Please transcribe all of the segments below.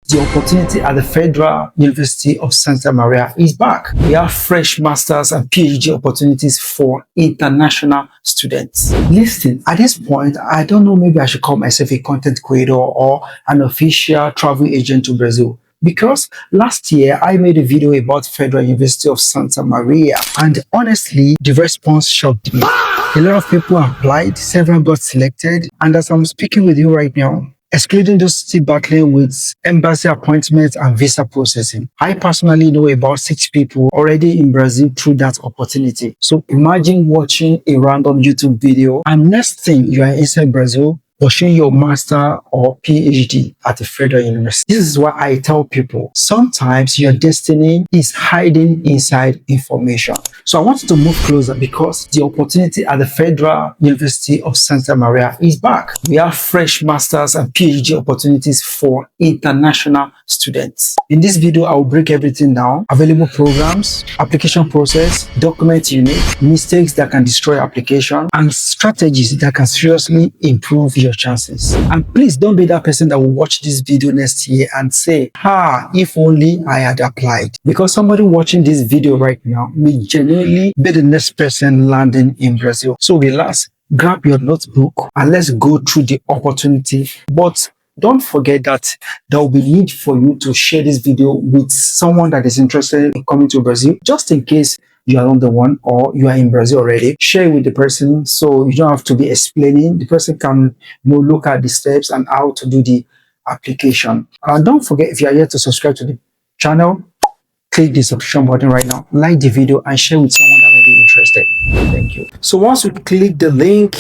the opportunity at the Federal University of Santa Maria is back. We have fresh Masters and PhD opportunities for international students. Listen, at this point, I don't know, maybe I should call myself a content creator or an official travel agent to Brazil. Because last year I made a video about Federal University of Santa Maria, and honestly, the response shocked me. A lot of people applied, several got selected, and as I'm speaking with you right now, excluding those still battling with embassy appointments and visa processing, I personally know about 6 people already in Brazil through that opportunity. So imagine watching a random YouTube video and next thing you are inside Brazil pursuing your master or PhD at a federal university. This is why I tell people, sometimes your destiny is hiding inside information. So I want you to move closer because the opportunity at the Federal University of Santa Maria is back. We have fresh masters and PhD opportunities for international students. In this video, I will break everything down: available programs, application process, documents you need, mistakes that can destroy application, and strategies that can seriously improve your chances. And please don't be that person that will watch this video next year and say, if only I had applied. Because somebody watching this video right now may genuinely be the next person landing in Brazil. So relax, grab your notebook and let's go through the opportunity. But don't forget that there will be need for you to share this video with someone that is interested in coming to Brazil, just in case you are not the one or you are in Brazil already. Share it with the person so you don't have to be explaining. The person can look at the steps and how to do the application. Don't forget, if you are yet to subscribe to the channel, click the subscription button right now, like the video and share with someone that may be interested. Thank you. So once you click the link,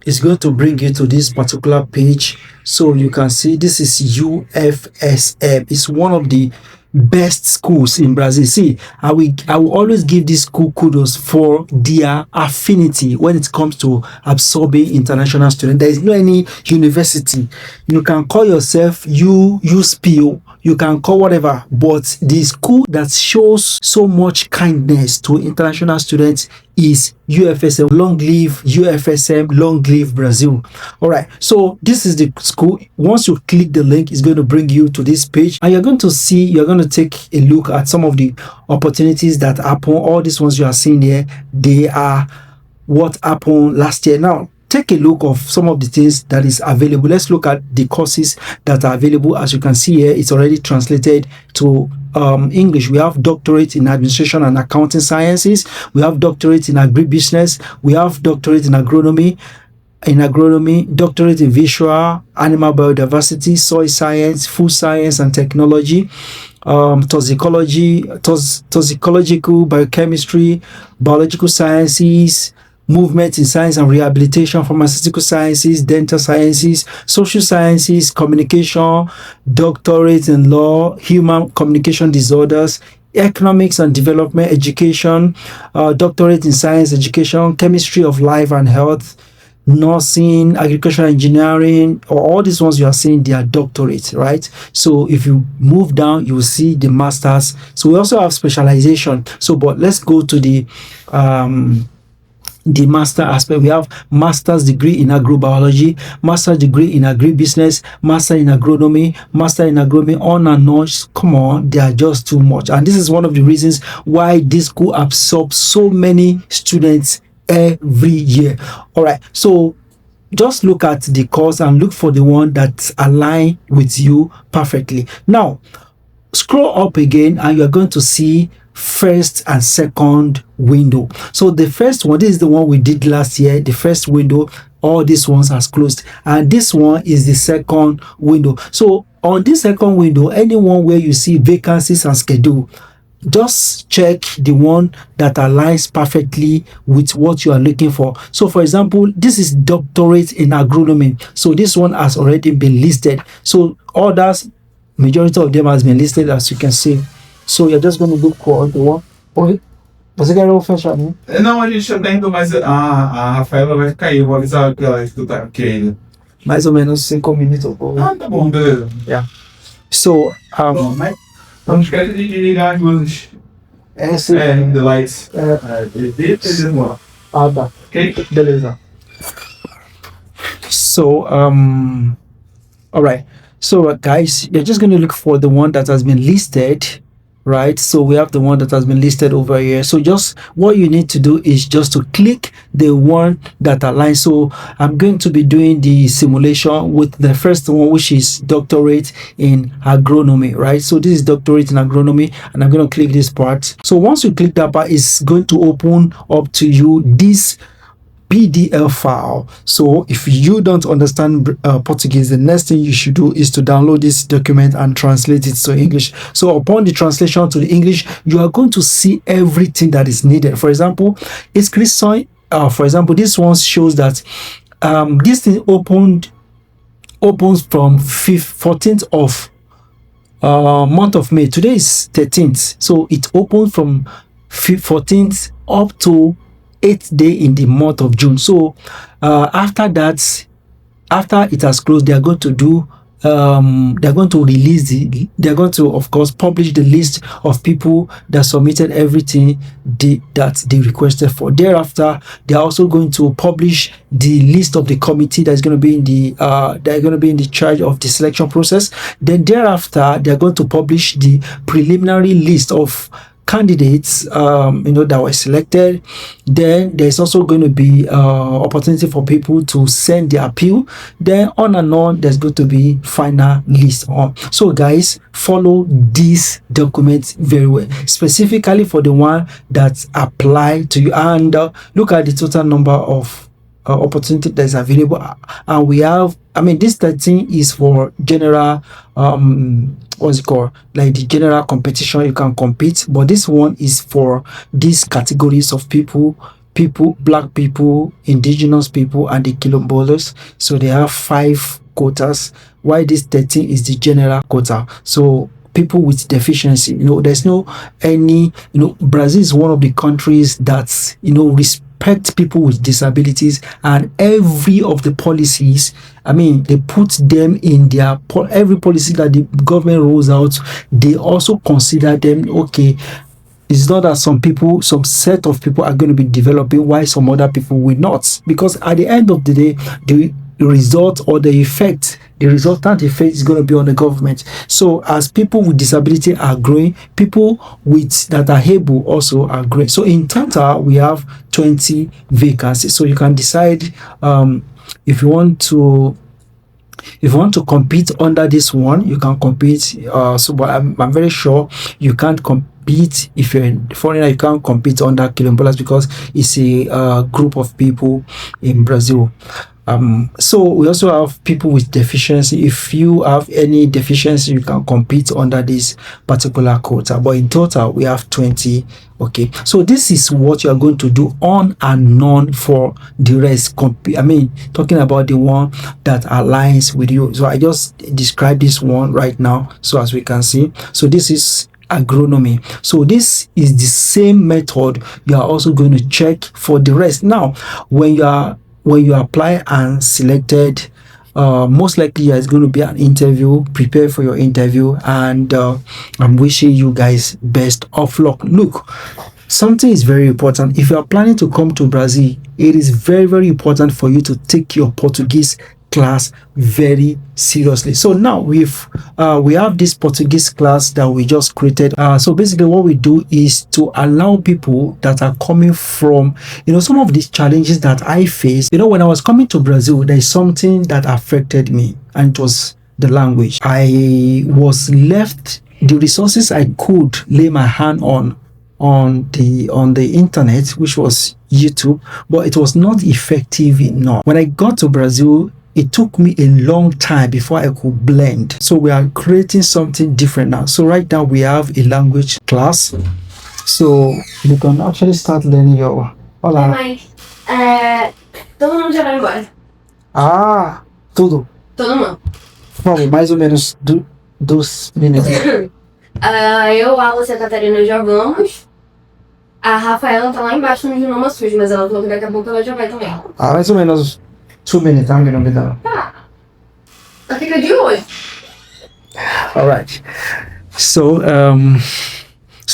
it's going to bring you to this particular page. So you can see this is UFSM. It's one of the best schools in Brazil. See, I will always give this school kudos for their affinity when it comes to absorbing international students. There is no any university. You can call yourself USPO, you can call whatever, but the school that shows so much kindness to international students is UFSM. Long live UFSM, long live Brazil. All right, so this is the school. Once you click the link, it's going to bring you to this page and you're going to take a look at some of the opportunities that happen. All these ones you are seeing here, they are what happened last year. Now take a look of some of the things that is available. Let's look at the courses that are available. As you can see here, it's already translated to English. We have doctorate in administration and accounting sciences. We have doctorate in agribusiness. We have doctorate in agronomy, doctorate in visual, animal biodiversity, soil science, food science and technology, toxicological, biochemistry, biological sciences, movement in science and rehabilitation, pharmaceutical sciences, dental sciences, social sciences, communication, doctorate in law, human communication disorders, economics and development, education, doctorate in science education, chemistry of life and health, nursing, agricultural engineering, or all these ones you are seeing, they are doctorate, right? So if you move down, you will see the masters. So we also have specialization. So but let's go to the master aspect. We have master's degree in agrobiology, master's degree in agribusiness, master in agronomy, on and on. Come on, they are just too much. And this is one of the reasons why this school absorbs so many students every year. All right, so just look at the course and look for the one that align with you perfectly. Now scroll up again and you're going to see first and second window. So the first one, this is the one we did last year. The first window, all these ones are closed, and this one is the second window. So on this second window, anyone where you see vacancies and schedule, just check the one that aligns perfectly with what you are looking for. So for example, this is doctorate in agronomy, so this one has already been listed. So others, majority of them has been listed, as you can see. So you're just going to look for the one. Oi? Você quer o fechar? Não, a gente tá indo, mas a Rafaela vai cair. Eu vou avisar que ela está aqui ainda. Mais ou menos 5 minutos. Tá bom, beleza. Yeah. So, bom, mas não esquece de ligar as luzes. Esse... the lights. Tá. Ok? Beleza. So, all right. So guys, you're just going to look for the one that has been listed, right? So we have the one that has been listed over here. So just what you need to do is just to click the one that aligns. So I'm going to be doing the simulation with the first one, which is doctorate in agronomy, right? So this is doctorate in agronomy, and I'm going to click this part. So once you click that part, it's going to open up to you this PDF file. So if you don't understand Portuguese, the next thing you should do is to download this document and translate it to English. So upon the translation to the English, you are going to see everything that is needed. For example, inscription. For example, this one shows that this thing opens from 14th of month of May. Today is 13th, so it opened from 14th up to 8th day in the month of June. So after that, after it has closed, they are going to do they're going to release they're going to, of course, publish the list of people that submitted everything that they requested for. Thereafter, they're also going to publish the list of the committee that's going to be in the they're going to be in the charge of the selection process. Then thereafter, they're going to publish the preliminary list of candidates that were selected. Then there's also going to be opportunity for people to send their appeal. Then on and on, there's going to be final list on. So guys, follow these documents very well, specifically for the one that apply to you, and look at the total number of opportunity that is available. And we have, this 13 is for general what's it called, like the general competition, you can compete, but this one is for these categories of people, black people, indigenous people, and the kilobolas. So they have 5 quotas, while this 13 is the general quota. So people with deficiency, there's no any, Brazil is one of the countries that's respect people with disabilities, and every of the policies, they put them in their every policy that the government rolls out. They also consider them. Okay, it's not that some set of people are going to be developing while some other people will not, because at the end of the day, the result or the resultant effect is going to be on the government. So as people with disability are growing, people that are able also are growing. So in total, we have 20 vacancies. So you can decide if you want to compete under this one, you can compete. But I'm very sure you can't compete if you're a foreigner. You can't compete under quilombolas because it's a group of people in Brazil. So we also have people with deficiency. If you have any deficiency, you can compete under this particular quota. But in total, we have 20. Okay, so this is what you are going to do on and on for the rest. Talking about the one that aligns with you. So I just described this one right now, so as we can see. So this is agronomy. So this is the same method you are also going to check for the rest. Now, when you apply and selected, most likely there's going to be an interview. Prepare for your interview, and I'm wishing you guys best of luck. Look, something is very important. If you are planning to come to Brazil, it is very, very important for you to take your Portuguese class very seriously. So now we have this Portuguese class that we just created. So basically what we do is to allow people that are coming from some of these challenges that I faced. When I was coming to Brazil, there is something that affected me, and it was the language. I was left the resources I could lay my hand on the internet, which was YouTube, but it was not effective enough. When I got to Brazil, it took me a long time before I could blend. So we are creating something different now. So right now we have a language class. So you can actually start learning your... Olá. Todo mundo já vai embora. Ah, tudo. Todo mundo. Vamos, mais ou menos 2 minutos. Eu, a Lúcia e a Catarina já vamos. A Rafaela tá lá embaixo no Genoma Sujo, mas ela falou que daqui a pouco ela já vai também. Mais ou menos 2 minutes, I'm gonna be done. Tá. Ela fica de hoje. Alright. So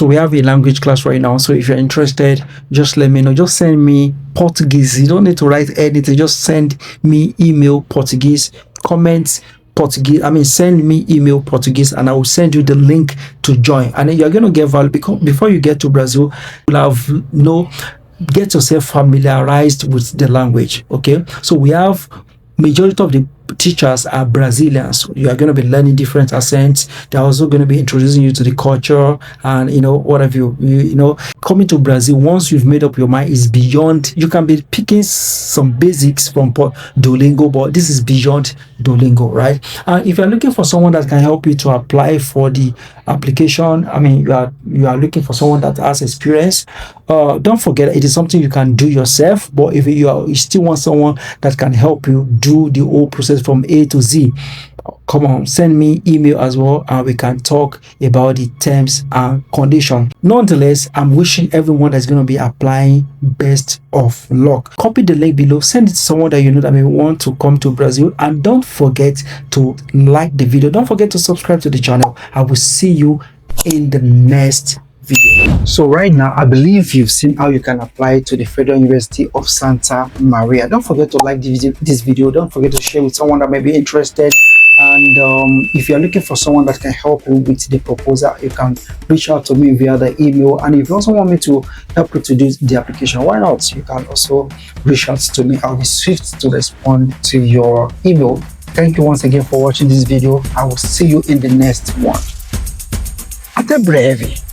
we have a language class right now. So if you're interested, just let me know. Just send me Portuguese. You don't need to write anything. Just send me email Portuguese, comments Portuguese, send me email Portuguese, and I will send you the link to join. And then you're going to get value, because before you get to Brazil, you'll have get yourself familiarized with the language. Okay, so we have majority of the teachers are Brazilians. You are going to be learning different accents. They're also going to be introducing you to the culture, and what have you coming to Brazil, once you've made up your mind, is beyond. You can be picking some basics from Duolingo, but this is beyond Duolingo, right? And if you're looking for someone that can help you to apply for the application, you are looking for someone that has experience, don't forget it is something you can do yourself. But if you still want someone that can help you do the whole process from A to Z, come on, send me email as well, and we can talk about the terms and conditions. Nonetheless, I'm wishing everyone that's going to be applying best of luck. Copy the link below, send it to someone that you know that may want to come to Brazil, and don't forget to like the video. Don't forget to subscribe to the channel. I will see you in the next video. So right now, I believe you've seen how you can apply to the Federal University of Santa Maria. Don't forget to like this video. Don't forget to share with someone that may be interested. And if you're looking for someone that can help you with the proposal, you can reach out to me via the email. And if you also want me to help you to do the application, why not? You can also reach out to me. I'll be swift to respond to your email. Thank you once again for watching this video. I will see you in the next one. Até breve.